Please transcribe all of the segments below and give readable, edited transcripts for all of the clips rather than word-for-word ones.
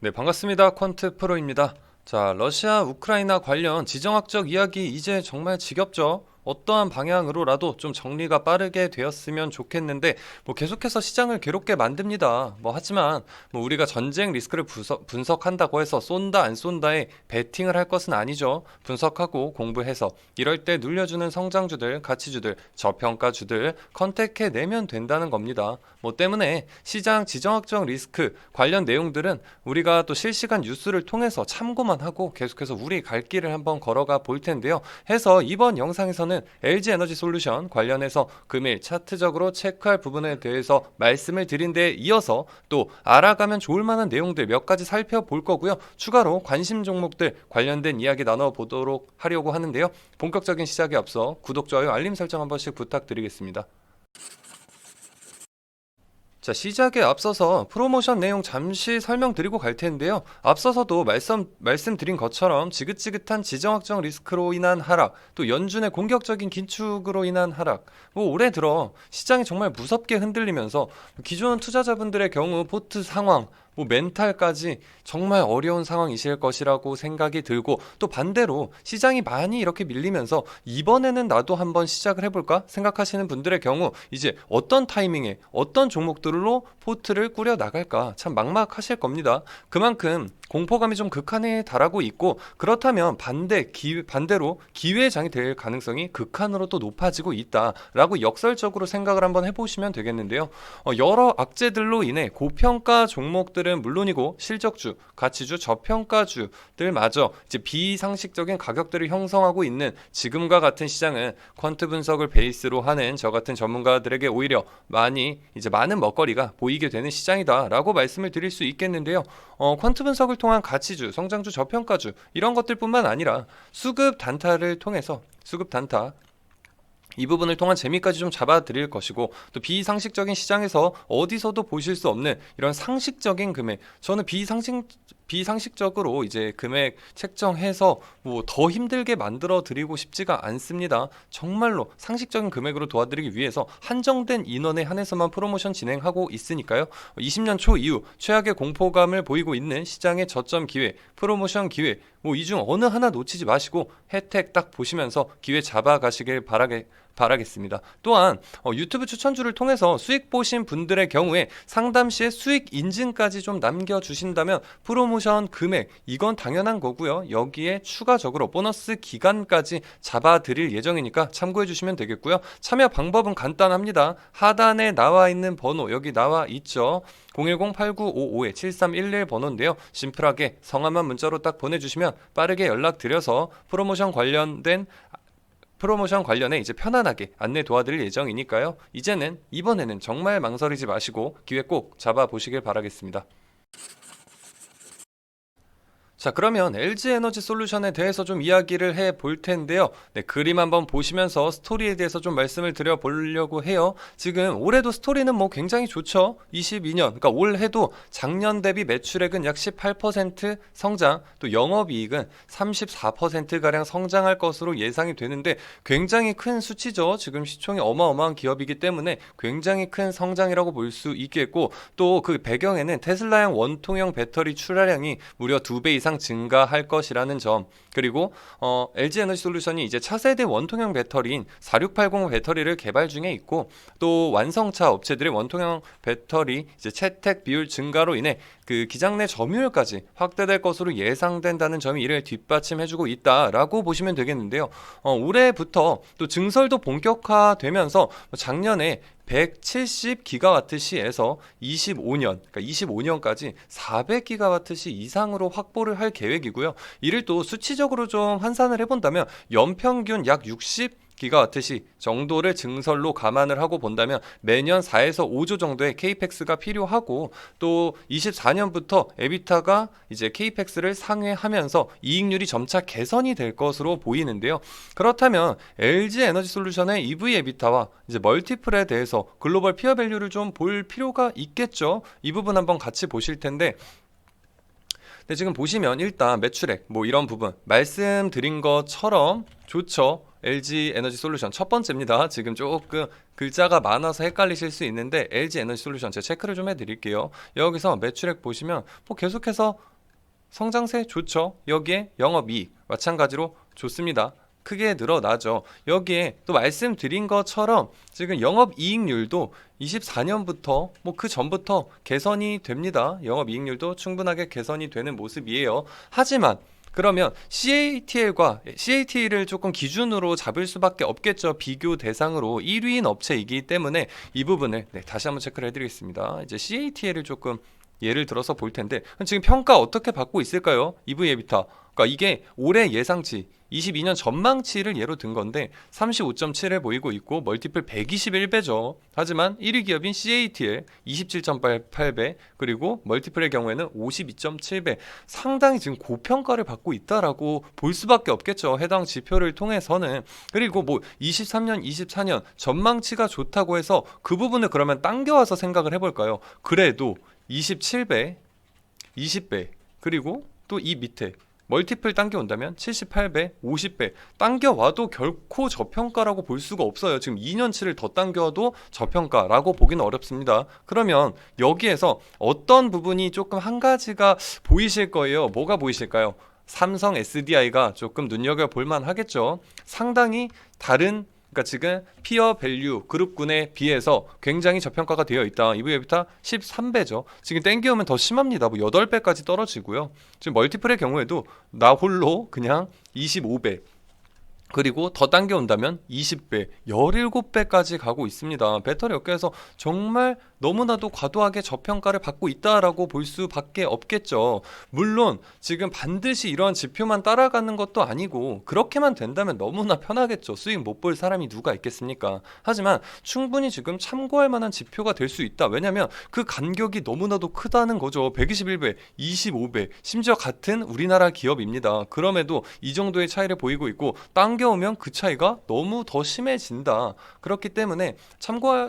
네, 반갑습니다. 퀀트 프로입니다. 자, 러시아 우크라이나 관련 지정학적 이야기 이제 정말 지겹죠? 어떠한 방향으로라도 좀 정리가 빠르게 되었으면 좋겠는데 계속해서 시장을 괴롭게 만듭니다. 하지만 우리가 전쟁 리스크를 분석한다고 해서 쏜다 안 쏜다에 베팅을 할 것은 아니죠. 분석하고 공부해서 이럴 때 눌려주는 성장주들, 가치주들, 저평가주들 컨택해 내면 된다는 겁니다. 때문에 시장 지정학적 리스크 관련 내용들은 우리가 또 실시간 뉴스를 통해서 참고만 하고 계속해서 우리 갈 길을 한번 걸어가 볼 텐데요. 해서 이번 영상에서는 LG 에너지 솔루션 관련해서 금일 차트적으로 체크할 부분에 대해서 말씀을 드린 데 이어서 또 알아가면 좋을 만한 내용들 몇 가지 살펴볼 거고요. 추가로 관심 종목들 관련된 이야기 나눠보도록 하려고 하는데요. 본격적인 시작에 앞서 구독, 좋아요, 알림 설정 한 번씩 부탁드리겠습니다. 자, 시작에 앞서서 프로모션 내용 잠시 설명드리고 갈 텐데요. 앞서서도 말씀드린 것처럼 지긋지긋한 지정학적 리스크로 인한 하락, 또 연준의 공격적인 긴축으로 인한 하락, 올해 들어 시장이 정말 무섭게 흔들리면서 기존 투자자분들의 경우 포트 상황, 멘탈까지 정말 어려운 상황이실 것이라고 생각이 들고, 또 반대로 시장이 많이 이렇게 밀리면서 이번에는 나도 한번 시작을 해볼까 생각하시는 분들의 경우 이제 어떤 타이밍에 어떤 종목들로 포트를 꾸려 나갈까 참 막막하실 겁니다. 그만큼 공포감이 좀 극한에 달하고 있고, 그렇다면 반대로 기회장이 될 가능성이 극한으로 또 높아지고 있다라고 역설적으로 생각을 한번 해보시면 되겠는데요. 여러 악재들로 인해 고평가 종목들은 물론이고 실적주, 가치주, 저평가주들마저 이제 비상식적인 가격들을 형성하고 있는 지금과 같은 시장은 퀀트 분석을 베이스로 하는 저 같은 전문가들에게 오히려 많은 먹거리가 보이게 되는 시장이다라고 말씀을 드릴 수 있겠는데요. 퀀트 분석을 통한 가치주, 성장주, 저평가주 이런 것들뿐만 아니라 수급 단타를 통해서 이 부분을 통한 재미까지 좀 잡아드릴 것이고, 또 비상식적인 시장에서 어디서도 보실 수 없는 이런 상식적인 금액, 저는 비상식적으로 이제 금액 책정해서 더 힘들게 만들어 드리고 싶지가 않습니다. 정말로 상식적인 금액으로 도와드리기 위해서 한정된 인원에 한해서만 프로모션 진행하고 있으니까요. 20년 초 이후 최악의 공포감을 보이고 있는 시장의 저점 기회, 프로모션 기회, 이 중 어느 하나 놓치지 마시고 혜택 딱 보시면서 기회 잡아가시길 바라겠습니다. 또한 유튜브 추천주를 통해서 수익 보신 분들의 경우에 상담 시에 수익 인증까지 좀 남겨주신다면 프로모션 금액 이건 당연한 거고요. 여기에 추가적으로 보너스 기간까지 잡아드릴 예정이니까 참고해 주시면 되겠고요. 참여 방법은 간단합니다. 하단에 나와 있는 번호 여기 나와 있죠. 010-8955-7311 번호인데요. 심플하게 성함만 문자로 딱 보내주시면 빠르게 연락드려서 프로모션 관련해 이제 편안하게 안내 도와드릴 예정이니까요. 이번에는 정말 망설이지 마시고 기회 꼭 잡아보시길 바라겠습니다. 자, 그러면 LG 에너지 솔루션에 대해서 좀 이야기를 해 볼 텐데요. 네, 그림 한번 보시면서 스토리에 대해서 좀 말씀을 드려 보려고 해요. 지금 올해도 스토리는 굉장히 좋죠. 22년, 그러니까 올해도 작년 대비 매출액은 약 18% 성장, 또 영업이익은 34%가량 성장할 것으로 예상이 되는데 굉장히 큰 수치죠. 지금 시총이 어마어마한 기업이기 때문에 굉장히 큰 성장이라고 볼 수 있겠고, 또 그 배경에는 테슬라형 원통형 배터리 출하량이 무려 2배 이상 증가할 것이라는 점, 그리고 LG 에너지 솔루션이 이제 차세대 원통형 배터리인 4680 배터리를 개발 중에 있고, 또 완성차 업체들의 원통형 배터리 이제 채택 비율 증가로 인해 그 기장 내 점유율까지 확대될 것으로 예상된다는 점이 이를 뒷받침해주고 있다라고 보시면 되겠는데요. 올해부터 또 증설도 본격화되면서 작년에 170기가와트시에서 25년까지 400기가와트시 이상으로 확보를 할 계획이고요. 이를 또 수치적으로 좀 환산을 해본다면 연평균 약 60기가와트시 정도를 증설로 감안을 하고 본다면 매년 4에서 5조 정도의 케이펙스가 필요하고, 또 24년부터 에비타가 이제 케이펙스를 상회하면서 이익률이 점차 개선이 될 것으로 보이는데요. 그렇다면 LG 에너지 솔루션의 EV 에비타와 이제 멀티플에 대해서 글로벌 피어 밸류를 좀 볼 필요가 있겠죠. 이 부분 한번 같이 보실 텐데, 네, 지금 보시면 일단 매출액 이런 부분 말씀드린 것처럼 좋죠. LG 에너지 솔루션 첫 번째입니다. 지금 조금 글자가 많아서 헷갈리실 수 있는데 LG 에너지 솔루션 제가 체크를 좀 해드릴게요. 여기서 매출액 보시면 뭐 계속해서 성장세 좋죠. 여기에 영업이익 마찬가지로 좋습니다. 크게 늘어나죠. 여기에 또 말씀드린 것처럼 지금 영업이익률도 24년부터 뭐 그 전부터 개선이 됩니다. 영업이익률도 충분하게 개선이 되는 모습이에요. 하지만 그러면 CATL을 조금 기준으로 잡을 수밖에 없겠죠. 비교 대상으로 1위인 업체이기 때문에 이 부분을 다시 한번 체크를 해드리겠습니다. 이제 CATL을 조금 예를 들어서 볼 텐데 지금 평가 어떻게 받고 있을까요? EV/EBITDA. 그러니까 이게 올해 예상치 22년 전망치를 예로 든 건데 35.7을 보이고 있고 멀티플 121배죠. 하지만 1위 기업인 CATL 27.8배 그리고 멀티플의 경우에는 52.7배. 상당히 지금 고평가를 받고 있다라고 볼 수밖에 없겠죠. 해당 지표를 통해서는. 그리고 뭐 23년, 24년 전망치가 좋다고 해서 그 부분을 그러면 당겨와서 생각을 해볼까요? 그래도 27배, 20배 그리고 또 이 밑에 멀티플 당겨온다면 78배, 50배 당겨와도 결코 저평가라고 볼 수가 없어요. 지금 2년치를 더 당겨도 저평가라고 보기는 어렵습니다. 그러면 여기에서 어떤 부분이 조금 한 가지가 보이실 거예요. 뭐가 보이실까요? 삼성 SDI가 조금 눈여겨볼 만하겠죠. 상당히 다른 그러니까 지금 피어 밸류 그룹군에 비해서 굉장히 저평가가 되어 있다. EV/EBITDA 13배죠. 지금 땡겨오면 더 심합니다. 뭐 8배까지 떨어지고요. 지금 멀티플의 경우에도 나 홀로 그냥 25배. 그리고 더 당겨온다면 20배, 17배까지 가고 있습니다. 배터리 업계에서 정말 너무나도 과도하게 저평가를 받고 있다라고 볼 수밖에 없겠죠. 물론 지금 반드시 이러한 지표만 따라가는 것도 아니고 그렇게만 된다면 너무나 편하겠죠. 수익 못 볼 사람이 누가 있겠습니까? 하지만 충분히 지금 참고할 만한 지표가 될 수 있다. 왜냐하면 그 간격이 너무나도 크다는 거죠. 121배, 25배, 심지어 같은 우리나라 기업입니다. 그럼에도 이 정도의 차이를 보이고 있고 당겨오면 그 차이가 너무 더 심해진다. 그렇기 때문에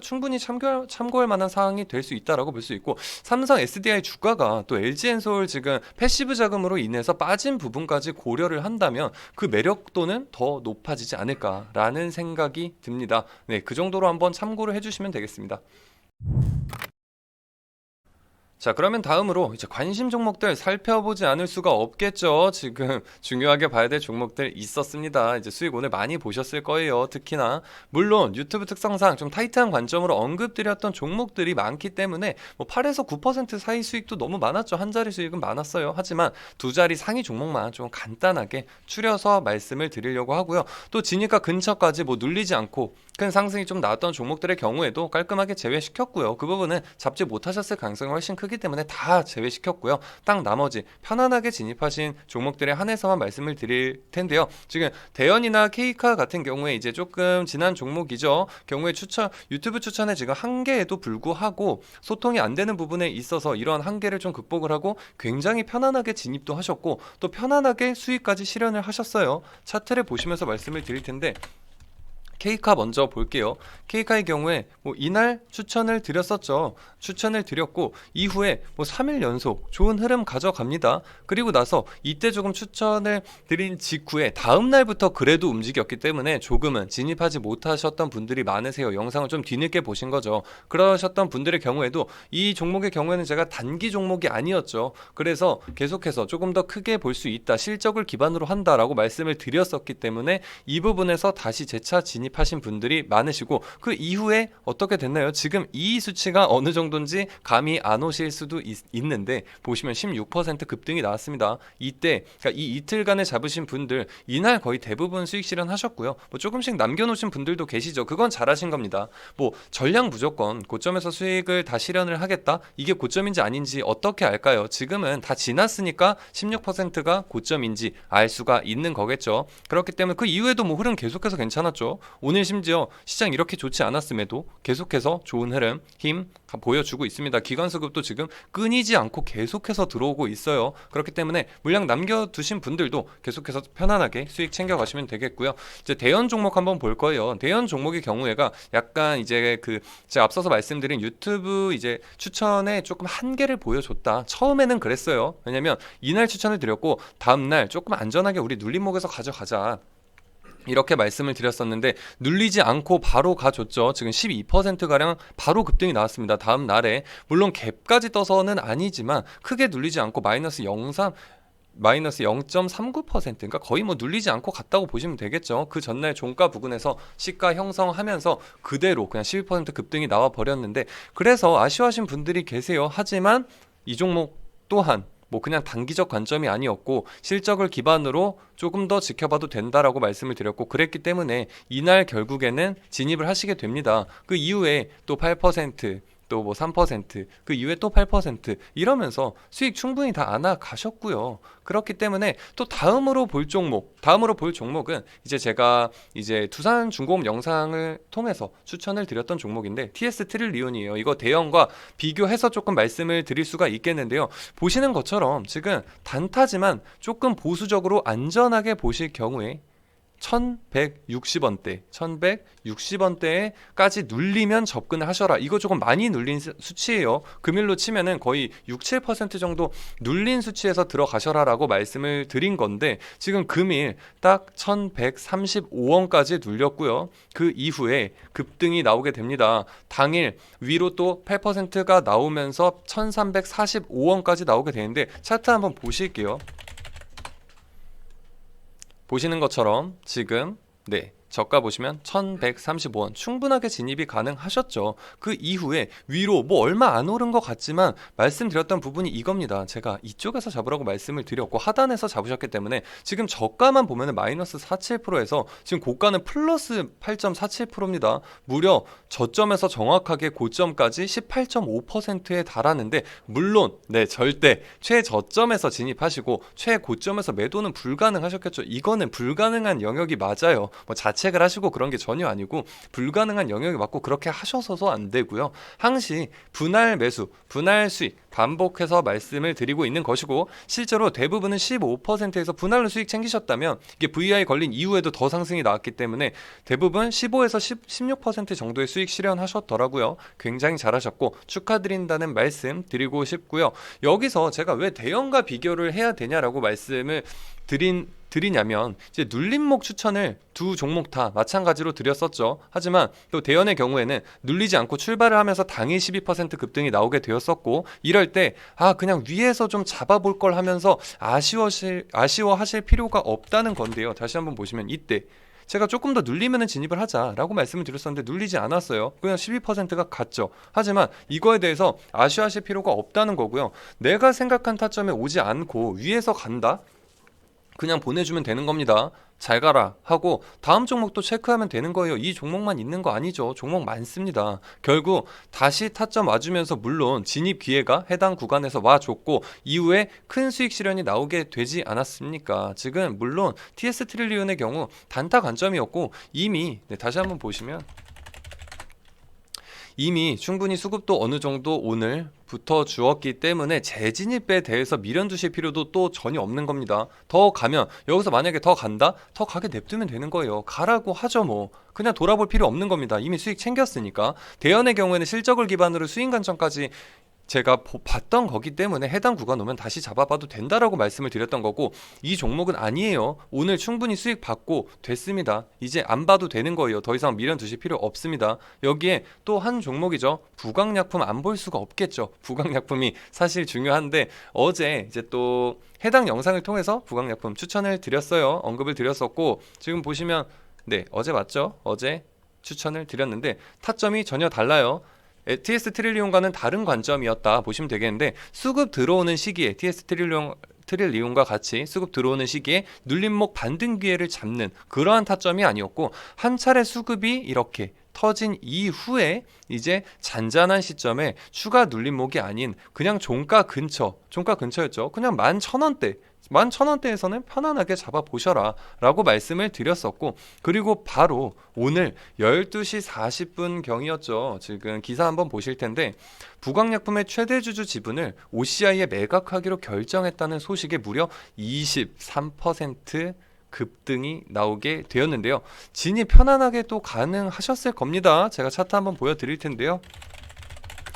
충분히 참고할 만한 사항이 될 수 있다라고 볼 수 있고 삼성 SDI 주가가 또 LG엔솔 지금 패시브 자금으로 인해서 빠진 부분까지 고려를 한다면 그 매력도는 더 높아지지 않을까라는 생각이 듭니다. 네, 그 정도로 한번 참고를 해주시면 되겠습니다. 자, 그러면 다음으로 이제 관심 종목들 살펴보지 않을 수가 없겠죠. 지금 중요하게 봐야 될 종목들 있었습니다. 이제 수익 오늘 많이 보셨을 거예요. 특히나 물론 유튜브 특성상 좀 타이트한 관점으로 언급드렸던 종목들이 많기 때문에 뭐 8에서 9% 사이 수익도 너무 많았죠. 한 자리 수익은 많았어요. 하지만 두 자리 상위 종목만 좀 간단하게 추려서 말씀을 드리려고 하고요. 또 진입가 근처까지 뭐 눌리지 않고 큰 상승이 좀 나왔던 종목들의 경우에도 깔끔하게 제외시켰고요. 그 부분은 잡지 못하셨을 가능성이 훨씬 크기 때문에 다 제외시켰고요. 딱 나머지 편안하게 진입하신 종목들에 한해서만 말씀을 드릴 텐데요. 지금 대연이나 케이카 같은 경우에 이제 조금 지난 종목이죠. 경우에 유튜브 추천에 지금 한계에도 불구하고 소통이 안 되는 부분에 있어서 이런 한계를 좀 극복을 하고 굉장히 편안하게 진입도 하셨고 또 편안하게 수익까지 실현을 하셨어요. 차트를 보시면서 말씀을 드릴 텐데 케이카 먼저 볼게요. 케이카의 경우에 뭐 이날 추천을 드렸었죠. 추천을 드렸고 이후에 뭐 3일 연속 좋은 흐름 가져갑니다. 그리고 나서 이때 조금 추천을 드린 직후에 다음 날부터 그래도 움직였기 때문에 조금은 진입하지 못하셨던 분들이 많으세요. 영상을 좀 뒤늦게 보신 거죠. 그러셨던 분들의 경우에도 이 종목의 경우에는 제가 단기 종목이 아니었죠. 그래서 계속해서 조금 더 크게 볼 수 있다. 실적을 기반으로 한다라고 말씀을 드렸었기 때문에 이 부분에서 다시 재차 진입하신 분들이 많으시고 그 이후에 어떻게 됐나요? 지금 이 수치가 어느 정도인지 감이 안 오실 수도 있는데 보시면 16% 급등이 나왔습니다. 이때 그러니까 이 이틀간에 잡으신 분들 이날 거의 대부분 수익 실현하셨고요. 뭐 조금씩 남겨놓으신 분들도 계시죠. 그건 잘하신 겁니다. 뭐 전량 무조건 고점에서 수익을 다 실현을 하겠다. 이게 고점인지 아닌지 어떻게 알까요? 지금은 다 지났으니까 16%가 고점인지 알 수가 있는 거겠죠. 그렇기 때문에 그 이후에도 뭐 흐름 계속해서 괜찮았죠. 오늘 심지어 시장 이렇게 좋지 않았음에도 계속해서 좋은 흐름, 힘 보여주고 있습니다. 기관수급도 지금 끊이지 않고 계속해서 들어오고 있어요. 그렇기 때문에 물량 남겨두신 분들도 계속해서 편안하게 수익 챙겨가시면 되겠고요. 이제 대연 종목 한번 볼 거예요. 대연 종목의 경우에가 약간 이제 제가 앞서서 말씀드린 유튜브 이제 추천에 조금 한계를 보여줬다. 처음에는 그랬어요. 왜냐면 이날 추천을 드렸고 다음날 조금 안전하게 우리 눌림목에서 가져가자. 이렇게 말씀을 드렸었는데 눌리지 않고 바로 가줬죠. 지금 12%가량 바로 급등이 나왔습니다. 다음 날에 물론 갭까지 떠서는 아니지만 크게 눌리지 않고 마이너스 0.39%, 그러니까 거의 뭐 눌리지 않고 갔다고 보시면 되겠죠. 그 전날 종가 부근에서 시가 형성하면서 그대로 그냥 12% 급등이 나와 버렸는데, 그래서 아쉬워하신 분들이 계세요. 하지만 이 종목 또한 뭐 그냥 단기적 관점이 아니었고 실적을 기반으로 조금 더 지켜봐도 된다라고 말씀을 드렸고, 그랬기 때문에 이날 결국에는 진입을 하시게 됩니다. 그 이후에 또 8%, 또 뭐 3%, 그 이후에 또 8% 이러면서 수익 충분히 다 안아 가셨고요. 그렇기 때문에 또 다음으로 볼 종목은 이제 제가 이제 두산중공업 영상을 통해서 추천을 드렸던 종목인데 TS 트릴리온이에요. 이거 대형과 비교해서 조금 말씀을 드릴 수가 있겠는데요. 보시는 것처럼 지금 단타지만 조금 보수적으로 안전하게 보실 경우에 1160원대에까지 눌리면 접근을 하셔라. 이거 조금 많이 눌린 수치예요. 금일로 치면은 거의 6, 7% 정도 눌린 수치에서 들어가셔라 라고 말씀을 드린 건데, 지금 금일 딱 1135원까지 눌렸고요. 그 이후에 급등이 나오게 됩니다. 당일 위로 또 8%가 나오면서 1345원까지 나오게 되는데, 차트 한번 보실게요. 보시는 것처럼 지금 저가 보시면 1135원 충분하게 진입이 가능하셨죠. 그 이후에 위로 뭐 얼마 안 오른 것 같지만 말씀드렸던 부분이 이겁니다. 제가 이쪽에서 잡으라고 말씀을 드렸고 하단에서 잡으셨기 때문에 지금 저가만 보면 마이너스 47%에서 지금 고가는 플러스 8.47%입니다. 무려 저점에서 정확하게 고점까지 18.5%에 달하는데, 물론 절대 최저점에서 진입하시고 최고점에서 매도는 불가능하셨겠죠. 이거는 불가능한 영역이 맞아요. 뭐 자책을 하시고 그런 게 전혀 아니고 불가능한 영역이 맞고 그렇게 하셔서도 안 되고요. 항시 분할 매수, 분할 수익 반복해서 말씀을 드리고 있는 것이고, 실제로 대부분은 15%에서 분할로 수익 챙기셨다면 이게 VI 걸린 이후에도 더 상승이 나왔기 때문에 대부분 15에서 16% 정도의 수익 실현하셨더라고요. 굉장히 잘하셨고 축하드린다는 말씀 드리고 싶고요. 여기서 제가 왜 대형과 비교를 해야 되냐라고 말씀을 드리냐면, 이제 눌림목 추천을 두 종목 다 마찬가지로 드렸었죠. 하지만 또 대연의 경우에는 눌리지 않고 출발을 하면서 당일 12% 급등이 나오게 되었었고, 이럴 때 그냥 위에서 좀 잡아볼 걸 하면서 아쉬워하실 필요가 없다는 건데요. 다시 한번 보시면 이때 제가 조금 더 눌리면 진입을 하자라고 말씀을 드렸었는데 눌리지 않았어요. 그냥 12%가 갔죠. 하지만 이거에 대해서 아쉬워하실 필요가 없다는 거고요. 내가 생각한 타점에 오지 않고 위에서 간다? 그냥 보내주면 되는 겁니다. 잘 가라 하고 다음 종목도 체크하면 되는 거예요. 이 종목만 있는 거 아니죠. 종목 많습니다. 결국 다시 타점 와주면서 물론 진입 기회가 해당 구간에서 와줬고 이후에 큰 수익 실현이 나오게 되지 않았습니까? 지금 물론 TS 트릴리온의 경우 단타 관점이었고 이미 다시 한번 보시면 이미 충분히 수급도 어느 정도 오늘 붙어 주었기 때문에 재진입에 대해서 미련 두실 필요도 또 전혀 없는 겁니다. 더 가면 여기서 만약에 더 간다? 더 가게 냅두면 되는 거예요. 가라고 하죠 뭐. 그냥 돌아볼 필요 없는 겁니다. 이미 수익 챙겼으니까. 대연의 경우에는 실적을 기반으로 수익 관점까지 제가 봤던 거기 때문에 해당 구간 오면 다시 잡아봐도 된다라고 말씀을 드렸던 거고, 이 종목은 아니에요. 오늘 충분히 수익 받고 됐습니다. 이제 안 봐도 되는 거예요. 더 이상 미련 두실 필요 없습니다. 여기에 또 한 종목이죠. 부강약품 안 볼 수가 없겠죠. 부강약품이 사실 중요한데 어제 이제 또 해당 영상을 통해서 부강약품 추천을 드렸어요. 언급을 드렸었고 지금 보시면 어제 맞죠? 어제 추천을 드렸는데 타점이 전혀 달라요. TS 트릴리온과는 다른 관점이었다 보시면 되겠는데, 수급 들어오는 시기에 TS 트릴리온과 같이 수급 들어오는 시기에 눌림목 반등 기회를 잡는 그러한 타점이 아니었고, 한 차례 수급이 이렇게 터진 이후에 이제 잔잔한 시점에 추가 눌림목이 아닌 그냥 종가 근처였죠. 그냥 11,000원대에서는 편안하게 잡아보셔라 라고 말씀을 드렸었고, 그리고 바로 오늘 12시 40분 경이었죠. 지금 기사 한번 보실 텐데 부강약품의 최대 주주 지분을 OCI에 매각하기로 결정했다는 소식에 무려 23% 급등이 나오게 되었는데요. 진입 편안하게 또 가능하셨을 겁니다. 제가 차트 한번 보여드릴 텐데요.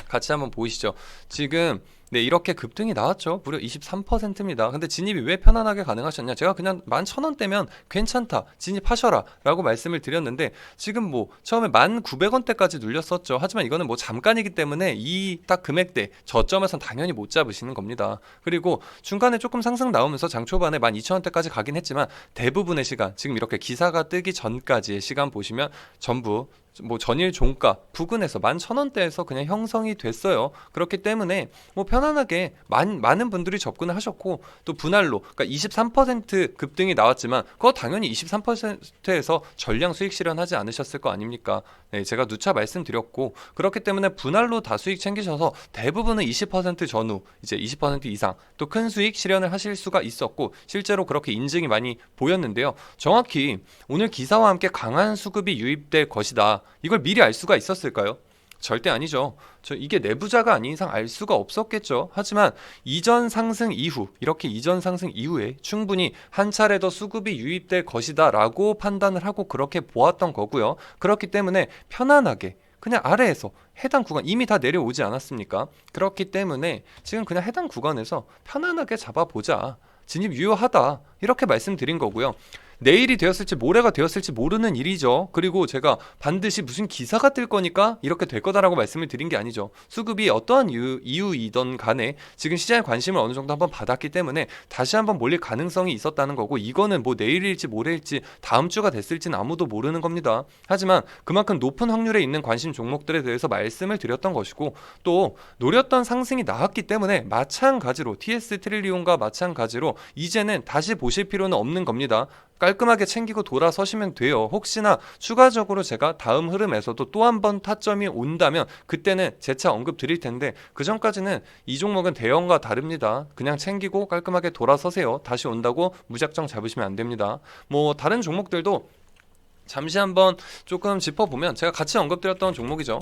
같이 한번 보이시죠. 지금 네, 이렇게 급등이 나왔죠. 무려 23%입니다. 근데 진입이 왜 편안하게 가능하셨냐? 제가 그냥 11,000원대면 괜찮다. 진입하셔라. 라고 말씀을 드렸는데 지금 뭐 처음에 1,900원대까지 눌렸었죠. 하지만 이거는 뭐 잠깐이기 때문에 이 딱 금액대 저점에선 당연히 못 잡으시는 겁니다. 그리고 중간에 조금 상승 나오면서 장 초반에 12,000원대까지 가긴 했지만 대부분의 시간, 지금 이렇게 기사가 뜨기 전까지의 시간 보시면 전부 뭐 전일 종가 부근에서 11,000원대에서 그냥 형성이 됐어요. 그렇기 때문에 뭐 편안하게 많은 분들이 접근을 하셨고, 또 분할로 그러니까 23% 급등이 나왔지만 그거 당연히 23%에서 전량 수익 실현하지 않으셨을 거 아닙니까? 네, 제가 누차 말씀드렸고, 그렇기 때문에 분할로 다 수익 챙기셔서 대부분은 20% 전후 이제 20% 이상 또 큰 수익 실현을 하실 수가 있었고, 실제로 그렇게 인증이 많이 보였는데요. 정확히 오늘 기사와 함께 강한 수급이 유입될 것이다, 이걸 미리 알 수가 있었을까요? 절대 아니죠. 이게 내부자가 아닌 이상 알 수가 없었겠죠. 하지만 이전 상승 이후, 이렇게 이전 상승 이후에 충분히 한 차례 더 수급이 유입될 것이다 라고 판단을 하고 그렇게 보았던 거고요. 그렇기 때문에 편안하게 그냥 아래에서 해당 구간 이미 다 내려오지 않았습니까? 그렇기 때문에 지금 그냥 해당 구간에서 편안하게 잡아보자, 진입 유효하다, 이렇게 말씀드린 거고요. 내일이 되었을지 모레가 되었을지 모르는 일이죠. 그리고 제가 반드시 무슨 기사가 뜰 거니까 이렇게 될 거다라고 말씀을 드린 게 아니죠. 수급이 어떠한 이유이던 간에 지금 시장의 관심을 어느 정도 한번 받았기 때문에 다시 한번 몰릴 가능성이 있었다는 거고, 이거는 뭐 내일일지 모레일지 다음 주가 됐을지는 아무도 모르는 겁니다. 하지만 그만큼 높은 확률에 있는 관심 종목들에 대해서 말씀을 드렸던 것이고, 또 노렸던 상승이 나왔기 때문에 마찬가지로 TS 트릴리온과 마찬가지로 이제는 다시 보실 필요는 없는 겁니다. 깔끔하게 챙기고 돌아서시면 돼요. 혹시나 추가적으로 제가 다음 흐름에서도 또 한 번 타점이 온다면 그때는 재차 언급 드릴 텐데, 그 전까지는 이 종목은 대형과 다릅니다. 그냥 챙기고 깔끔하게 돌아서세요. 다시 온다고 무작정 잡으시면 안 됩니다. 뭐 다른 종목들도 잠시 한번 조금 짚어보면, 제가 같이 언급드렸던 종목이죠.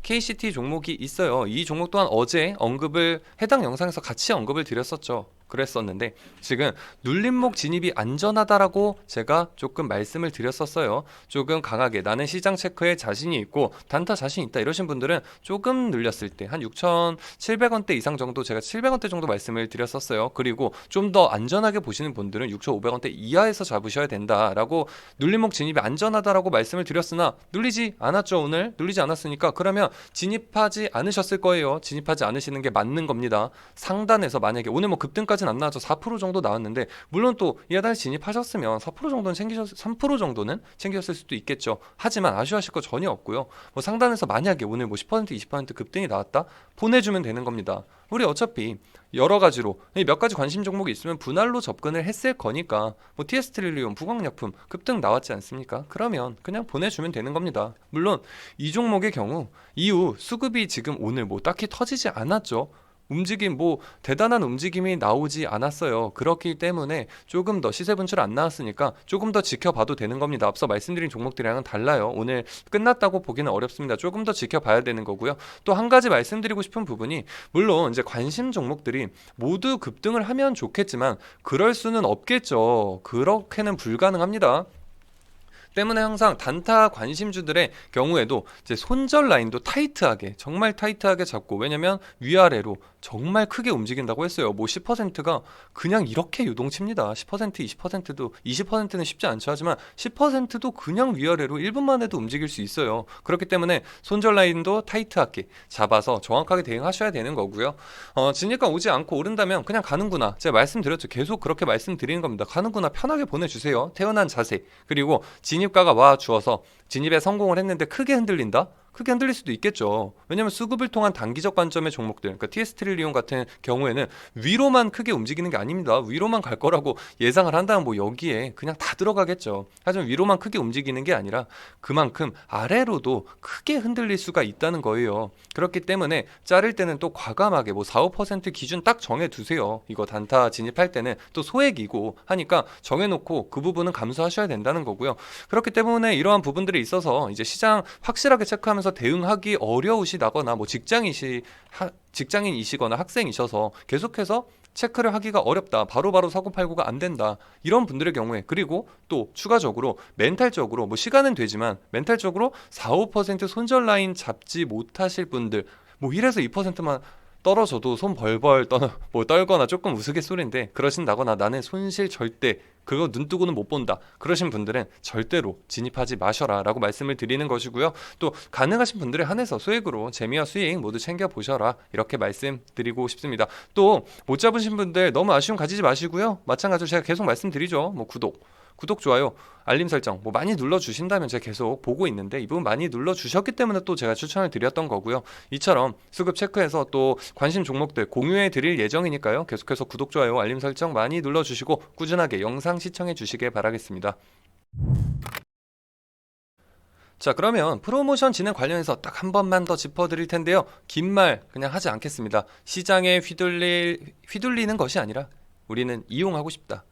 KCT 종목이 있어요. 이 종목 또한 어제 언급을 해당 영상에서 같이 언급을 드렸었죠. 그랬었는데 지금 눌림목 진입이 안전하다라고 제가 조금 말씀을 드렸었어요. 조금 강하게 나는 시장 체크에 자신이 있고 단타 자신 있다 이러신 분들은 조금 눌렸을 때 한 6,700원대 이상 정도, 제가 700원대 정도 말씀을 드렸었어요. 그리고 좀 더 안전하게 보시는 분들은 6,500원대 이하에서 잡으셔야 된다라고 눌림목 진입이 안전하다라고 말씀을 드렸으나 눌리지 않았죠. 오늘 눌리지 않았으니까 그러면 진입하지 않으셨을 거예요. 진입하지 않으시는 게 맞는 겁니다. 상단에서 만약에 오늘 뭐 급등까지는 안 나왔죠. 4% 정도 나왔는데 물론 또 이 하단에 진입하셨으면 4% 정도는 3% 정도는 챙기셨을 수도 있겠죠. 하지만 아쉬워하실 거 전혀 없고요. 뭐 상단에서 만약에 오늘 뭐 10% 20% 급등이 나왔다 보내주면 되는 겁니다. 우리 어차피 여러 가지로 몇 가지 관심 종목이 있으면 분할로 접근을 했을 거니까, 뭐 TS 트릴리온, 부광약품 급등 나왔지 않습니까? 그러면 그냥 보내주면 되는 겁니다. 물론 이 종목의 경우 이후 수급이 지금 오늘 뭐 딱히 터지지 않았죠. 움직임 뭐 대단한 움직임이 나오지 않았어요. 그렇기 때문에 조금 더 시세 분출 안 나왔으니까 조금 더 지켜봐도 되는 겁니다. 앞서 말씀드린 종목들이랑은 달라요. 오늘 끝났다고 보기는 어렵습니다. 조금 더 지켜봐야 되는 거고요. 또 한 가지 말씀드리고 싶은 부분이, 물론 이제 관심 종목들이 모두 급등을 하면 좋겠지만 그럴 수는 없겠죠. 그렇게는 불가능합니다. 때문에 항상 단타 관심주들의 경우에도 이제 손절 라인도 타이트하게, 정말 타이트하게 잡고, 왜냐면 위아래로 정말 크게 움직인다고 했어요. 뭐 10%가 그냥 이렇게 요동칩니다. 10%, 20%도 20%는 쉽지 않죠. 하지만 10%도 그냥 위아래로 1분 만에도 움직일 수 있어요. 그렇기 때문에 손절 라인도 타이트하게 잡아서 정확하게 대응하셔야 되는 거고요. 진입가 오지 않고 오른다면 그냥 가는구나. 제가 말씀드렸죠. 계속 그렇게 말씀드리는 겁니다. 가는구나, 편하게 보내주세요. 태어난 자세. 그리고 진입가가 와 주어서 진입에 성공을 했는데 크게 흔들린다? 크게 흔들릴 수도 있겠죠. 왜냐면 수급을 통한 단기적 관점의 종목들, 그러니까 TS 트릴리온 같은 경우에는 위로만 크게 움직이는 게 아닙니다. 위로만 갈 거라고 예상을 한다면 뭐 여기에 그냥 다 들어가겠죠. 하지만 위로만 크게 움직이는 게 아니라 그만큼 아래로도 크게 흔들릴 수가 있다는 거예요. 그렇기 때문에 자를 때는 또 과감하게 뭐 4, 5% 기준 딱 정해두세요. 이거 단타 진입할 때는 또 소액이고 하니까 정해놓고 그 부분은 감수하셔야 된다는 거고요. 그렇기 때문에 이러한 부분들이 있어서 이제 시장 확실하게 체크하면서 대응하기 어려우시다거나 뭐 직장인이시거나 학생이셔서 계속해서 체크를 하기가 어렵다, 바로바로 사고팔고가 안 된다, 이런 분들의 경우에, 그리고 또 추가적으로 멘탈적으로 뭐 시간은 되지만 멘탈적으로 4, 5% 손절 라인 잡지 못하실 분들, 뭐 1에서 2%만 떨어져도 손 벌벌 떨거나 조금 우스갯소리인데 그러신다거나 나는 손실 절대 그거 눈 뜨고는 못 본다 그러신 분들은 절대로 진입하지 마셔라 라고 말씀을 드리는 것이고요. 또 가능하신 분들에 한해서 소액으로 재미와 수익 모두 챙겨보셔라 이렇게 말씀드리고 싶습니다. 또 못 잡으신 분들 너무 아쉬움 가지지 마시고요. 마찬가지로 제가 계속 말씀드리죠. 뭐 구독, 좋아요, 알림 설정 뭐 많이 눌러주신다면 제가 계속 보고 있는데 이 부분 많이 눌러주셨기 때문에 또 제가 추천을 드렸던 거고요. 이처럼 수급 체크해서 또 관심 종목들 공유해 드릴 예정이니까요. 계속해서 구독, 좋아요, 알림 설정 많이 눌러주시고 꾸준하게 영상 시청해 주시길 바라겠습니다. 자, 그러면 프로모션 진행 관련해서 딱 한 번만 더 짚어드릴 텐데요. 긴 말 그냥 하지 않겠습니다. 시장에 휘둘리는 것이 아니라 우리는 이용하고 싶다.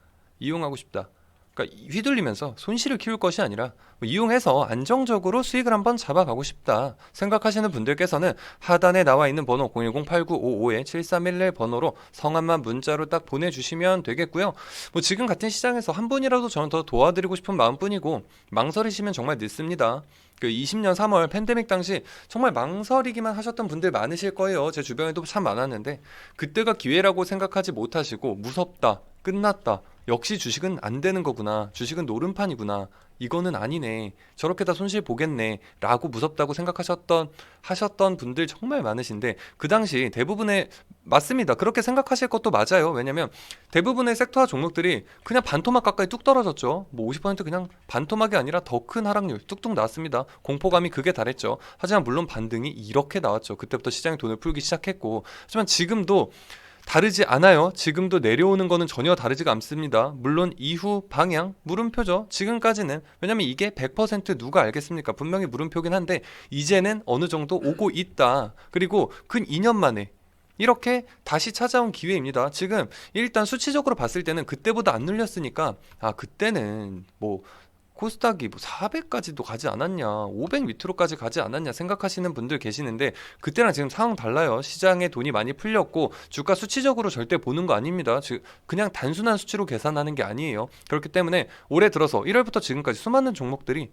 그러니까 휘둘리면서 손실을 키울 것이 아니라 이용해서 안정적으로 수익을 한번 잡아가고 싶다 생각하시는 분들께서는 하단에 나와 있는 번호 010-8955-7311 번호로 성함만 문자로 딱 보내주시면 되겠고요. 뭐 지금 같은 시장에서 한 분이라도 저는 더 도와드리고 싶은 마음뿐이고 망설이시면 정말 늦습니다. 그 20년 3월 팬데믹 당시 정말 망설이기만 하셨던 분들 많으실 거예요. 제 주변에도 참 많았는데 그때가 기회라고 생각하지 못하시고 무섭다, 끝났다, 역시 주식은 안 되는 거구나, 주식은 노름판이구나, 이거는 아니네, 저렇게 다 손실 보겠네 라고 무섭다고 하셨던 분들 정말 많으신데 그 당시 대부분의 맞습니다. 그렇게 생각하실 것도 맞아요. 왜냐면 대부분의 섹터와 종목들이 그냥 반토막 가까이 뚝 떨어졌죠. 뭐 50% 그냥 반토막이 아니라 더 큰 하락률 뚝뚝 나왔습니다. 공포감이 극에 달했죠. 하지만 물론 반등이 이렇게 나왔죠. 그때부터 시장이 돈을 풀기 시작했고, 하지만 지금도 다르지 않아요. 지금도 내려오는 거는 전혀 다르지가 않습니다. 물론 이후 방향 물음표죠. 지금까지는. 왜냐면 이게 100% 누가 알겠습니까? 분명히 물음표긴 한데 이제는 어느 정도 오고 있다. 그리고 근 2년 만에 이렇게 다시 찾아온 기회입니다. 지금 일단 수치적으로 봤을 때는 그때보다 안 눌렸으니까 그때는 뭐 코스닥이 뭐 400까지도 가지 않았냐, 500 밑으로까지 가지 않았냐 생각하시는 분들 계시는데 그때랑 지금 상황 달라요. 시장에 돈이 많이 풀렸고 주가 수치적으로 절대 보는 거 아닙니다. 즉 그냥 단순한 수치로 계산하는 게 아니에요. 그렇기 때문에 올해 들어서 1월부터 지금까지 수많은 종목들이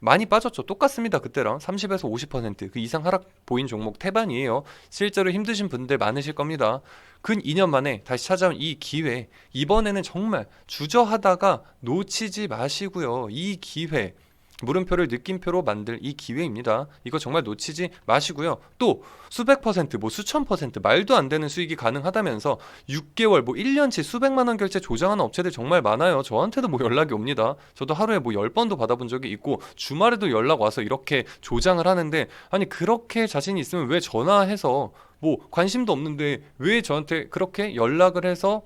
많이 빠졌죠. 똑같습니다. 그때랑 30에서 50%그 이상 하락 보인 종목 태반이에요. 실제로 힘드신 분들 많으실 겁니다. 근 2년 만에 다시 찾아온 이 기회, 이번에는 정말 주저하다가 놓치지 마시고요. 이 기회, 물음표를 느낌표로 만들 이 기회입니다. 이거 정말 놓치지 마시고요. 또 수백 퍼센트, 뭐 수천 퍼센트 말도 안 되는 수익이 가능하다면서 6개월, 뭐 1년치 수백만 원 결제 조장하는 업체들 정말 많아요. 저한테도 뭐 연락이 옵니다. 저도 하루에 뭐 10번도 받아본 적이 있고 주말에도 연락 와서 이렇게 조장을 하는데, 아니 그렇게 자신이 있으면 왜 전화해서, 뭐 관심도 없는데 왜 저한테 그렇게 연락을 해서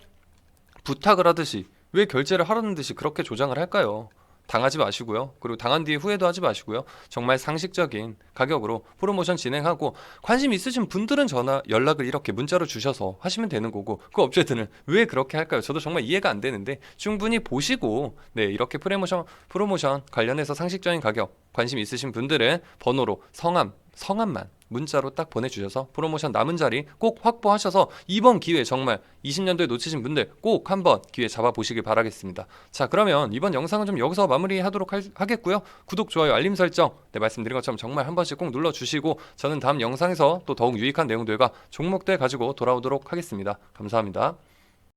부탁을 하듯이, 왜 결제를 하라는 듯이 그렇게 조장을 할까요? 당하지 마시고요. 그리고 당한 뒤에 후회도 하지 마시고요. 정말 상식적인 가격으로 프로모션 진행하고, 관심 있으신 분들은 연락을 이렇게 문자로 주셔서 하시면 되는 거고, 그 업체들은 왜 그렇게 할까요? 저도 정말 이해가 안 되는데 충분히 보시고, 네, 이렇게 프로모션 관련해서 상식적인 가격 관심 있으신 분들은 번호로 성함만 문자로 딱 보내주셔서 프로모션 남은 자리 꼭 확보하셔서 이번 기회 정말 20년도에 놓치신 분들 꼭 한번 기회 잡아보시길 바라겠습니다. 자, 그러면 이번 영상은 좀 여기서 마무리하도록 하겠고요. 구독, 좋아요, 알림 설정, 네, 말씀드린 것처럼 정말 한 번씩 꼭 눌러주시고 저는 다음 영상에서 또 더욱 유익한 내용들과 종목들 가지고 돌아오도록 하겠습니다. 감사합니다.